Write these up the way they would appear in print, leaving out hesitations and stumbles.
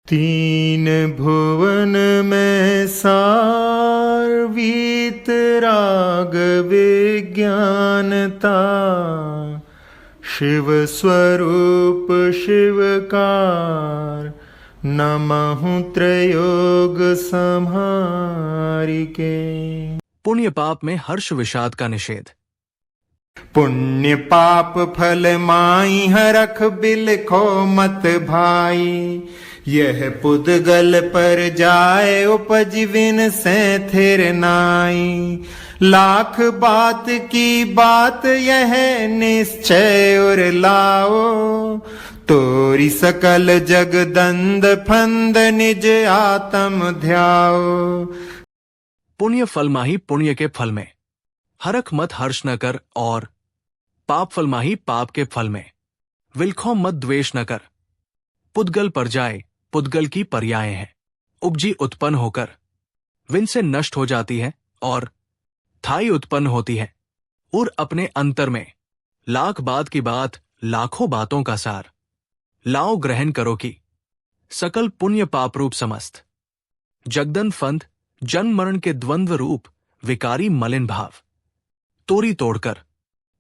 तीन भुवन में सार वीतराग विज्ञानता, शिव स्वरूप शिवकार, नमहु त्रयोग संहारिके। पुण्य पाप में हर्ष विषाद का निषेध। पुण्य पाप फल माई हरख बिलखो मत भाई, यह पुद्गल पर जाए उपज विन से थिर नाई। लाख बात की बात यह निश्चय और लाओ, तोरी सकल जगदंद फंद निज आत्म ध्याओ। पुण्य फल माही पुण्य के फल में, हरख मत हर्ष न कर, और पाप फल माही पाप के फल में, विलखो मत द्वेष न कर। पुद्गल पर जाए, पुद्गल की पर्याय हैं। उपजी उत्पन्न होकर, विन से नष्ट हो जाती है, और थाई उत्पन्न होती है। उर अपने अंतर में, लाख बात की बात लाखों बातों का सार। लाओ ग्रहण करो कि सकल पुण्य पाप रूप समस्त, जगदन फंद जन्म मरण के द्वंद्व रूप विकारी मलिन भाव, तोरी तोड़कर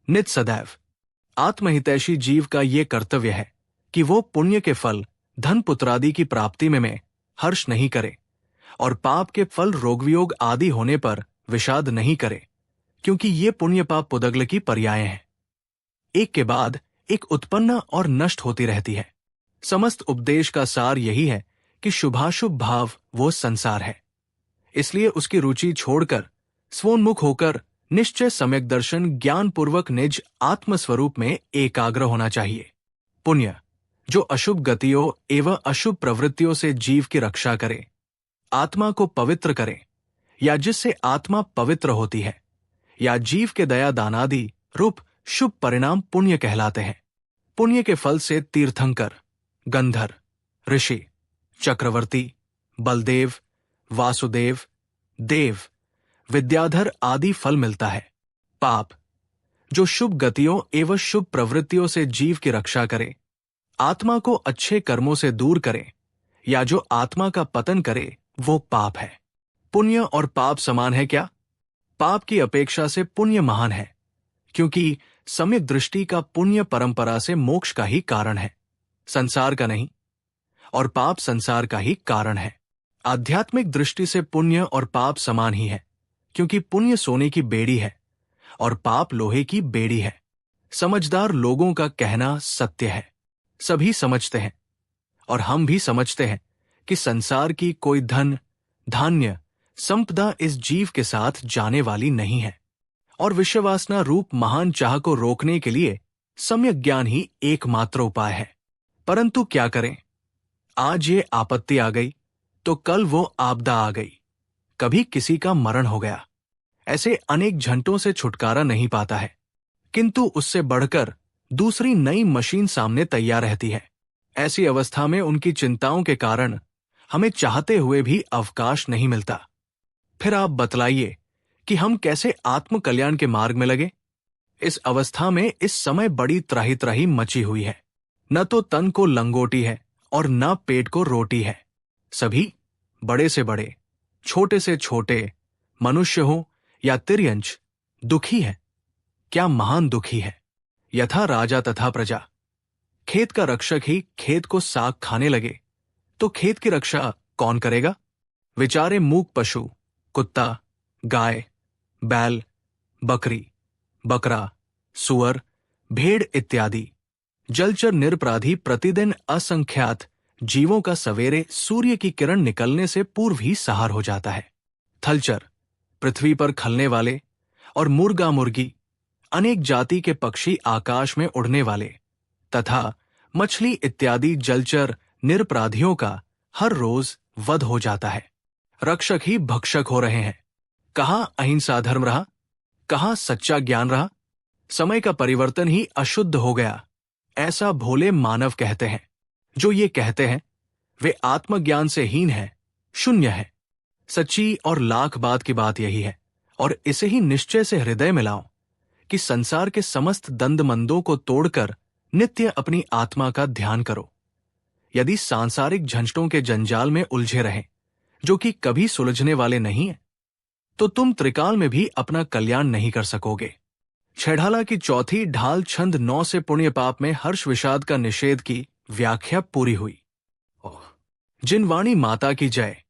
नित सदैव। आत्महितैषी जीव का ये कर्तव्य है कि वो पुण्य के फल धन पुत्रादि की प्राप्ति में हर्ष नहीं करे, और पाप के फल रोगवियोग आदि होने पर विषाद नहीं करे, क्योंकि ये पुण्य पाप पुदगल की पर्याय हैं। एक के बाद एक उत्पन्न और नष्ट होती रहती है। समस्त उपदेश का सार यही है कि शुभाशुभ भाव वो संसार है, इसलिए उसकी रुचि छोड़कर स्वोन्मुख होकर निश्चय सम्यक दर्शन ज्ञान पूर्वक निज आत्मस्वरूप में एकाग्र होना चाहिए। पुण्य जो अशुभ गतियों एवं अशुभ प्रवृत्तियों से जीव की रक्षा करे, आत्मा को पवित्र करे, या जिससे आत्मा पवित्र होती है, या जीव के दया दानादि रूप शुभ परिणाम पुण्य कहलाते हैं। पुण्य के फल से तीर्थंकर, गंधर, ऋषि, चक्रवर्ती, बलदेव, वासुदेव, देव, विद्याधर आदि फल मिलता है। पाप जो शुभ गतियों एवं शुभ प्रवृत्तियों से जीव की रक्षा करे, आत्मा को अच्छे कर्मों से दूर करे, या जो आत्मा का पतन करे, वो पाप है। पुण्य और पाप समान है क्या? पाप की अपेक्षा से पुण्य महान है, क्योंकि सम्यक दृष्टि का पुण्य परंपरा से मोक्ष का ही कारण है, संसार का नहीं, और पाप संसार का ही कारण है। आध्यात्मिक दृष्टि से पुण्य और पाप समान ही है, क्योंकि पुण्य सोने की बेड़ी है और पाप लोहे की बेड़ी है। समझदार लोगों का कहना सत्य है, सभी समझते हैं, और हम भी समझते हैं कि संसार की कोई धन, धान्य, संपदा इस जीव के साथ जाने वाली नहीं है, और विषयवासना रूप महान चाह को रोकने के लिए सम्यक ज्ञान ही एकमात्र उपाय है। परंतु क्या करें? आज ये आपत्ति आ गई तो कल वो आपदा आ गई, कभी किसी का मरण हो गया। ऐसे अनेक झंटों से छुटकारा नहीं पाता है, किंतु उससे बढ़कर दूसरी नई मशीन सामने तैयार रहती है। ऐसी अवस्था में उनकी चिंताओं के कारण हमें चाहते हुए भी अवकाश नहीं मिलता। फिर आप बतलाइए कि हम कैसे आत्म कल्याण के मार्ग में लगे? इस अवस्था में इस समय बड़ी त्राही त्राही मची हुई है। न तो तन को लंगोटी है और न पेट को रोटी है। सभी, बड़े से बड़े, छोटे से छोटे, मनुष्य हो या तिर्यंच, दुखी है। क्या महान दुखी है! यथा राजा तथा प्रजा। खेत का रक्षक ही खेत को साग खाने लगे तो खेत की रक्षा कौन करेगा? विचारे मूक पशु, कुत्ता, गाय, बैल, बकरी, बकरा, सुअर, भेड़ इत्यादि जलचर निरपराधी प्रतिदिन असंख्यात जीवों का सवेरे सूर्य की किरण निकलने से पूर्व ही सहार हो जाता है। थलचर, पृथ्वी पर खलने वाले, और मुर्गा मुर्गी, अनेक जाति के पक्षी आकाश में उड़ने वाले, तथा मछली इत्यादि जलचर निरपराधियों का हर रोज वध हो जाता है। रक्षक ही भक्षक हो रहे हैं। कहाँ अहिंसा धर्म रहा, कहाँ सच्चा ज्ञान रहा? समय का परिवर्तन ही अशुद्ध हो गया, ऐसा भोले मानव कहते हैं। जो ये कहते हैं वे आत्मज्ञान से हीन हैं, शून्य है। सच्ची और लाख बात की बात यही है, और इसे ही निश्चय से हृदय में लाओ कि संसार के समस्त दंडमंदों को तोड़कर नित्य अपनी आत्मा का ध्यान करो। यदि सांसारिक झंझटों के जंजाल में उलझे रहें, जो कि कभी सुलझने वाले नहीं है, तो तुम त्रिकाल में भी अपना कल्याण नहीं कर सकोगे। छेढ़ाला की चौथी ढाल छंद 9 से पुण्य पाप में हर्ष विषाद का निषेध की व्याख्या पूरी हुई। जिन वाणी माता की जय।